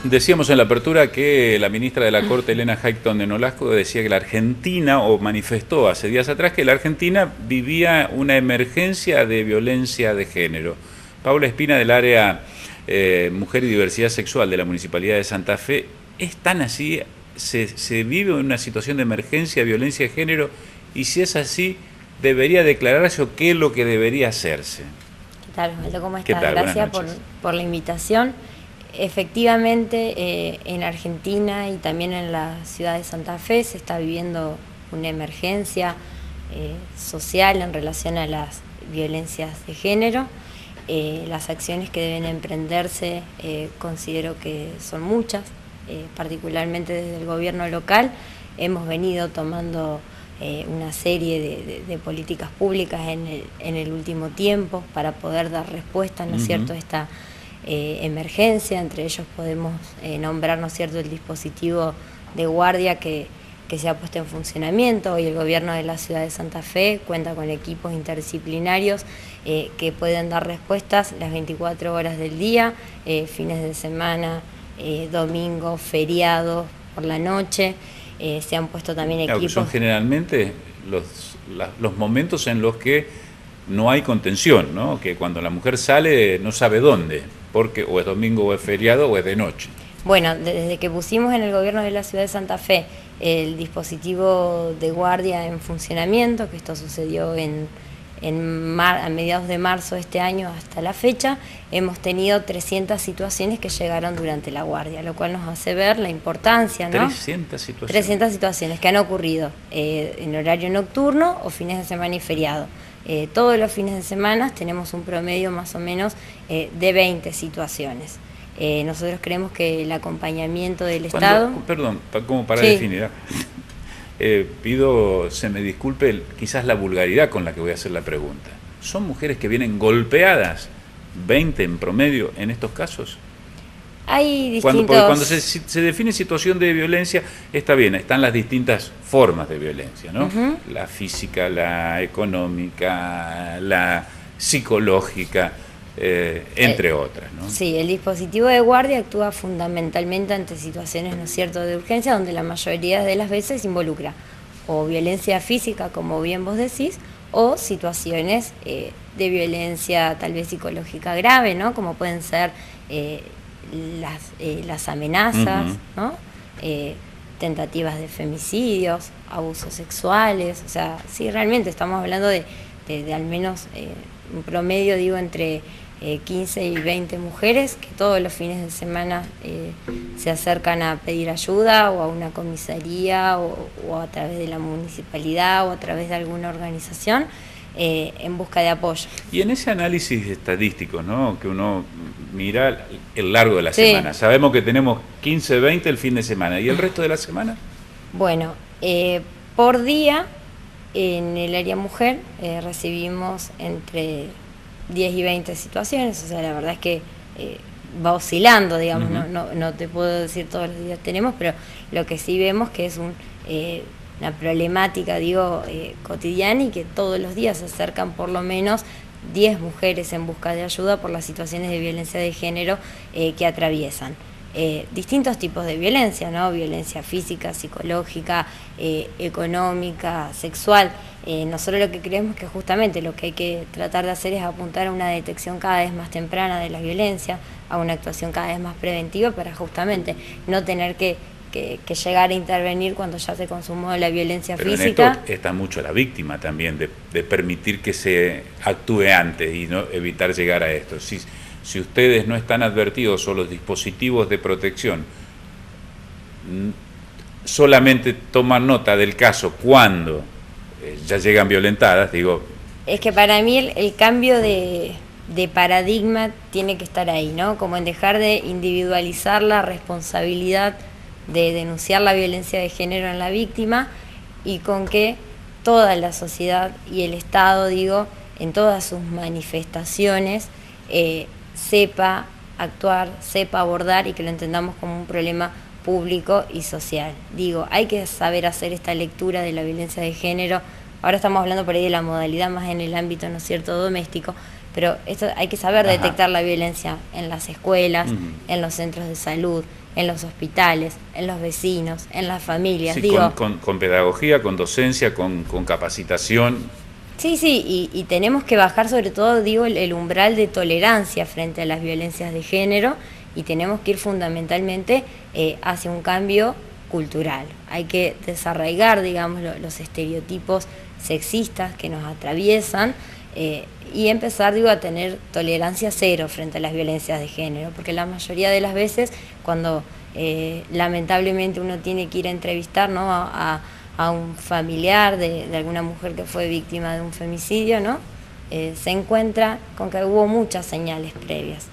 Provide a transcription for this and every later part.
Decíamos en la apertura que la ministra de la Corte, Elena Highton de Nolasco, decía que la Argentina, o manifestó hace días atrás, que la Argentina vivía una emergencia de violencia de género. Paula Espina, del área Mujer y Diversidad Sexual de la Municipalidad de Santa Fe, ¿es tan así? ¿Se vive una situación de emergencia de violencia de género? Y si es así, ¿debería declararse o qué es lo que debería hacerse? ¿Qué tal, Osvaldo? ¿Cómo estás? ¿Qué tal? Gracias por la invitación. Efectivamente, en Argentina y también en la ciudad de Santa Fe se está viviendo una emergencia social en relación a las violencias de género. Las acciones que deben emprenderse considero que son muchas, particularmente desde el gobierno local. Hemos venido tomando una serie de políticas públicas en el último tiempo para poder dar respuesta, ¿no es cierto?, a esta emergencia. Entre ellos podemos nombrar, ¿no es cierto?, el dispositivo de guardia que se ha puesto en funcionamiento. Hoy el gobierno de la ciudad de Santa Fe cuenta con equipos interdisciplinarios que pueden dar respuestas las 24 horas del día, fines de semana, domingo, feriados, por la noche. Se han puesto también equipos. Son generalmente los momentos en los que no hay contención, ¿no? Que cuando la mujer sale no sabe dónde, porque o es domingo o es feriado o es de noche. Bueno, desde que pusimos en el gobierno de la ciudad de Santa Fe el dispositivo de guardia en funcionamiento, que esto sucedió a mediados de marzo de este año hasta la fecha, hemos tenido 300 situaciones que llegaron durante la guardia, lo cual nos hace ver la importancia, ¿no? 300 situaciones. 300 situaciones que han ocurrido en horario nocturno o fines de semana y feriado. Todos los fines de semana tenemos un promedio más o menos de 20 situaciones. Nosotros creemos que el acompañamiento del Estado... Perdón, como para sí. definir, pido, se me disculpe quizás la vulgaridad con la que voy a hacer la pregunta. ¿Son mujeres que vienen golpeadas, 20 en promedio, en estos casos? Hay distintos... Cuando se define situación de violencia, está bien, están las distintas formas de violencia, ¿no? La física, la económica, la psicológica, entre otras, ¿no? Sí, el dispositivo de guardia actúa fundamentalmente ante situaciones, ¿no es cierto?, de urgencia, donde la mayoría de las veces involucra o violencia física, como bien vos decís, o situaciones de violencia tal vez psicológica grave, ¿no?, como pueden ser las amenazas, ¿no?, tentativas de femicidios, abusos sexuales. O sea, sí, realmente estamos hablando de al menos un promedio, digo, entre 15 y 20 mujeres que todos los fines de semana se acercan a pedir ayuda o a una comisaría o a través de la municipalidad o a través de alguna organización en busca de apoyo. Y en ese análisis estadístico, ¿no?, que uno mira el largo de la semana, sabemos que tenemos 15, 20 el fin de semana, ¿y el resto de la semana? Bueno, por día en el área mujer recibimos entre 10 y 20 situaciones. O sea, la verdad es que va oscilando, digamos, no te puedo decir todos los días tenemos, pero lo que sí vemos que es una problemática, digo, cotidiana, y que todos los días se acercan por lo menos 10 mujeres en busca de ayuda por las situaciones de violencia de género que atraviesan. Distintos tipos de violencia, ¿no? Violencia física, psicológica, económica, sexual. Nosotros lo que creemos que justamente lo que hay que tratar de hacer es apuntar a una detección cada vez más temprana de la violencia, a una actuación cada vez más preventiva para justamente no tener que llegar a intervenir cuando ya se consumó la violencia física. En esto está mucho la víctima también, de permitir que se actúe antes y no evitar llegar a esto. Si ustedes no están advertidos o los dispositivos de protección solamente toman nota del caso cuando ya llegan violentadas, digo... Es que para mí el cambio de paradigma tiene que estar ahí, ¿no? Como en dejar de individualizar la responsabilidad de denunciar la violencia de género en la víctima, y con que toda la sociedad y el Estado, digo, en todas sus manifestaciones, sepa actuar, sepa abordar, y que lo entendamos como un problema público y social. Digo, hay que saber hacer esta lectura de la violencia de género. Ahora estamos hablando por ahí de la modalidad más en el ámbito, ¿no es cierto?, doméstico, pero esto hay que saber detectar la violencia en las escuelas, en los centros de salud, en los hospitales, en los vecinos, en las familias. Sí, digo, con pedagogía, con docencia, con capacitación. Sí, y tenemos que bajar sobre todo, digo, el umbral de tolerancia frente a las violencias de género, y tenemos que ir fundamentalmente hacia un cambio cultural. Hay que desarraigar, digamos, los estereotipos sexistas que nos atraviesan, y empezar, digo, a tener tolerancia cero frente a las violencias de género, porque la mayoría de las veces cuando lamentablemente uno tiene que ir a entrevistar, ¿no?, a un familiar de alguna mujer que fue víctima de un femicidio, ¿no?, se encuentra con que hubo muchas señales previas,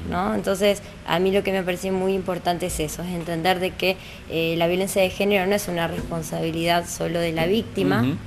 ¿no? Entonces, a mí lo que me parece muy importante es eso, es entender de que la violencia de género no es una responsabilidad solo de la víctima,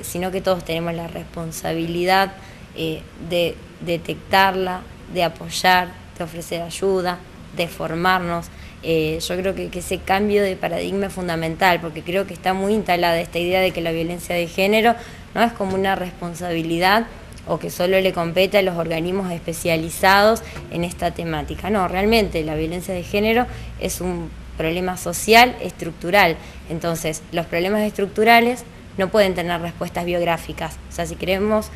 sino que todos tenemos la responsabilidad de detectarla, de apoyar, de ofrecer ayuda, de formarnos. Yo creo que ese cambio de paradigma es fundamental, porque creo que está muy instalada esta idea de que la violencia de género no es como una responsabilidad o que solo le compete a los organismos especializados en esta temática. No, realmente la violencia de género es un problema social estructural. Entonces, los problemas estructurales no pueden tener respuestas biográficas. O sea, si queremos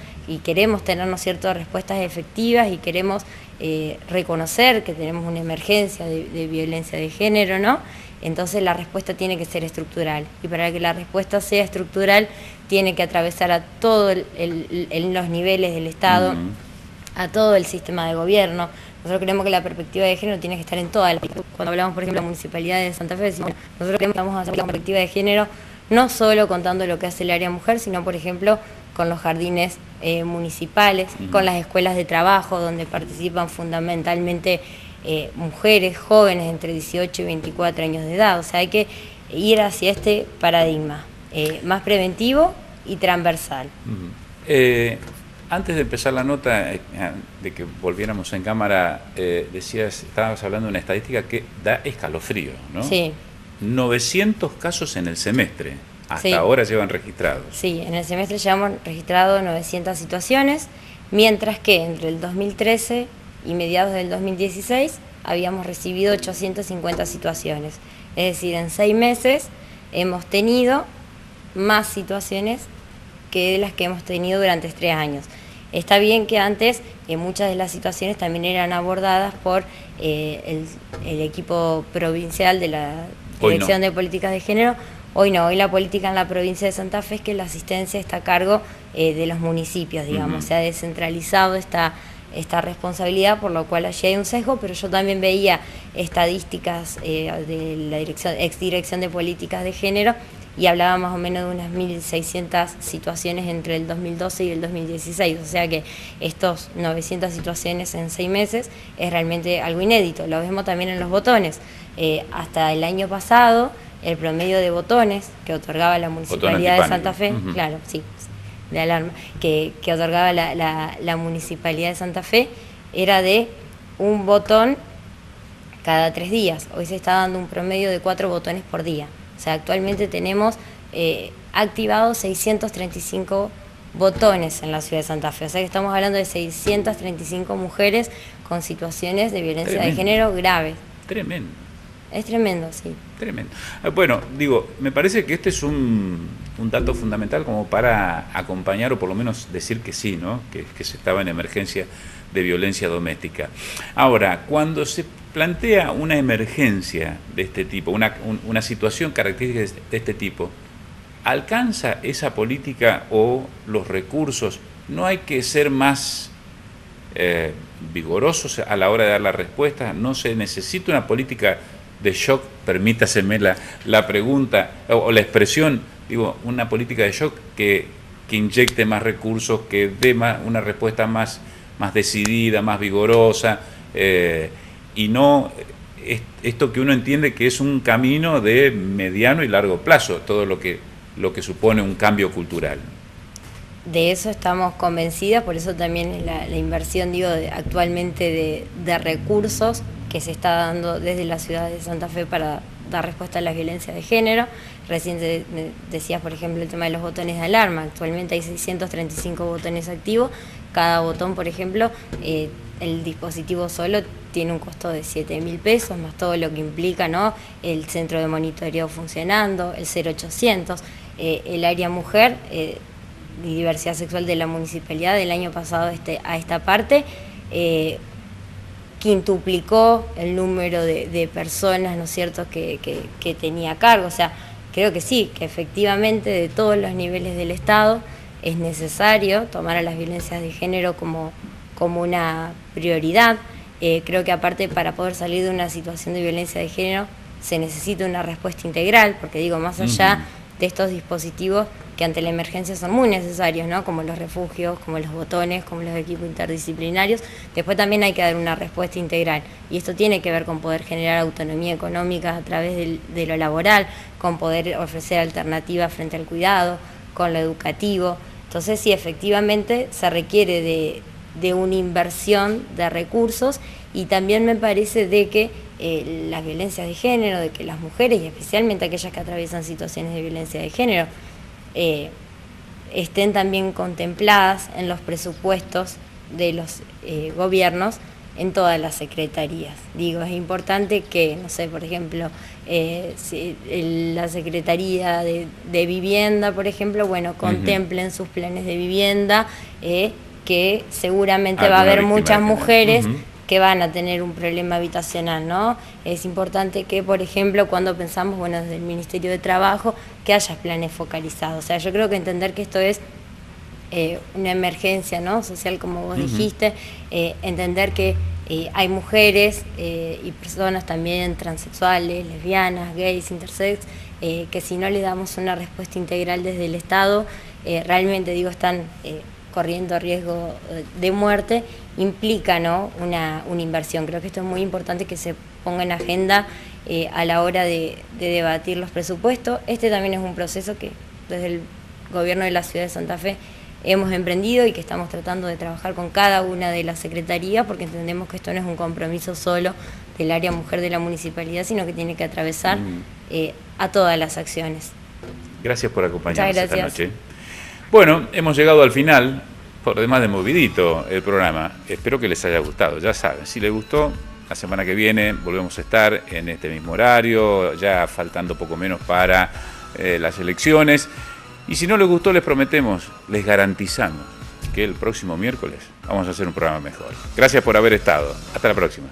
tener, ¿no es cierto?, respuestas efectivas y queremos reconocer que tenemos una emergencia de violencia de género, ¿no?, entonces la respuesta tiene que ser estructural. Y para que la respuesta sea estructural, tiene que atravesar a todos los niveles del Estado, a todo el sistema de gobierno. Nosotros creemos que la perspectiva de género tiene que estar en todas las... Cuando hablamos, por ejemplo, de la Municipalidad de Santa Fe, decimos, nosotros creemos que vamos a hacer la perspectiva de género no solo contando lo que hace el área mujer, sino, por ejemplo, con los jardines municipales, con las escuelas de trabajo, donde participan fundamentalmente mujeres jóvenes entre 18 y 24 años de edad. O sea, hay que ir hacia este paradigma más preventivo y transversal. Antes de empezar la nota, de que volviéramos en cámara, estabas hablando de una estadística que da escalofrío, ¿no? Sí. 900 casos en el semestre, hasta ahora llevan registrados. Sí, en el semestre llevamos registrado 900 situaciones, mientras que entre el 2013 y mediados del 2016 habíamos recibido 850 situaciones. Es decir, en 6 meses hemos tenido más situaciones que las que hemos tenido durante 3 años. Está bien que antes muchas de las situaciones también eran abordadas por el equipo provincial de la Dirección de Políticas de Género. Hoy no, hoy la política en la provincia de Santa Fe es que la asistencia está a cargo de los municipios, digamos. Se ha descentralizado esta responsabilidad, por lo cual allí hay un sesgo, pero yo también veía estadísticas de la exdirección de Políticas de Género, y hablaba más o menos de unas 1.600 situaciones entre el 2012 y el 2016, o sea que estos 900 situaciones en 6 meses es realmente algo inédito. Lo vemos también en los botones. Hasta el año pasado, el promedio de botones que otorgaba la Municipalidad de Santa Fe, claro, sí, de alarma, que otorgaba la Municipalidad de Santa Fe, era de un botón cada 3 días. Hoy se está dando un promedio de 4 botones por día. O sea, actualmente tenemos activados 635 botones en la ciudad de Santa Fe. O sea que estamos hablando de 635 mujeres con situaciones de violencia de género graves. Tremendo. Es tremendo, sí. Tremendo. Bueno, digo, me parece que este es un dato fundamental como para acompañar, o por lo menos decir que sí, ¿no?, que se estaba en emergencia de violencia doméstica. Ahora, cuando se plantea una emergencia de este tipo, una situación característica de este tipo, ¿alcanza esa política o los recursos? ¿No hay que ser más vigorosos a la hora de dar la respuesta? ¿No se necesita una política de shock? Permítaseme la pregunta o la expresión, digo, una política de shock que inyecte más recursos, que dé una respuesta más decidida, más vigorosa, y no esto que uno entiende que es un camino de mediano y largo plazo, todo lo que supone un cambio cultural. De eso estamos convencidas, por eso también la inversión, digo, actualmente de recursos que se está dando desde la ciudad de Santa Fe para dar respuesta a las violencias de género. Recién decías, por ejemplo, el tema de los botones de alarma. Actualmente hay 635 botones activos cada botón, por ejemplo, el dispositivo solo tiene un costo de 7.000 pesos, más todo lo que implica, ¿no? El centro de monitoreo funcionando, el 0800, el área mujer y diversidad sexual de la municipalidad del año pasado a esta parte, quintuplicó el número de personas, ¿no es cierto?, que tenía a cargo. O sea, creo que sí, que efectivamente de todos los niveles del Estado es necesario tomar a las violencias de género como una prioridad. Creo que aparte, para poder salir de una situación de violencia de género se necesita una respuesta integral, porque digo, más allá de estos dispositivos que ante la emergencia son muy necesarios, ¿no?, como los refugios, como los botones, como los equipos interdisciplinarios, después también hay que dar una respuesta integral, y esto tiene que ver con poder generar autonomía económica a través de lo laboral, con poder ofrecer alternativas frente al cuidado, con lo educativo. Entonces sí, efectivamente se requiere de una inversión de recursos, y también me parece de que las violencias de género, de que las mujeres, y especialmente aquellas que atraviesan situaciones de violencia de género, estén también contempladas en los presupuestos de los gobiernos en todas las secretarías. Digo, es importante que, no sé, por ejemplo, la Secretaría de Vivienda, por ejemplo, bueno, contemplen sus planes de vivienda, que seguramente va a haber muchas mujeres que van a tener un problema habitacional, ¿no? Es importante que, por ejemplo, cuando pensamos, bueno, desde el Ministerio de Trabajo, que haya planes focalizados. O sea, yo creo que entender que esto es una emergencia, ¿no?, social, como vos dijiste, entender que hay mujeres y personas también transexuales, lesbianas, gays, intersex, que si no le damos una respuesta integral desde el Estado, realmente, digo, están corriendo riesgo de muerte, implica, ¿no?, una inversión. Creo que esto es muy importante que se ponga en agenda a la hora de debatir los presupuestos. Este también es un proceso que desde el gobierno de la ciudad de Santa Fe hemos emprendido y que estamos tratando de trabajar con cada una de las secretarías, porque entendemos que esto no es un compromiso solo del área mujer de la municipalidad, sino que tiene que atravesar a todas las acciones. Gracias por acompañarnos esta noche. Bueno, hemos llegado al final, por demás de movidito el programa. Espero que les haya gustado. Ya saben, si les gustó, la semana que viene volvemos a estar en este mismo horario, ya faltando poco menos para las elecciones. Y si no les gustó, les prometemos, les garantizamos que el próximo miércoles vamos a hacer un programa mejor. Gracias por haber estado. Hasta la próxima.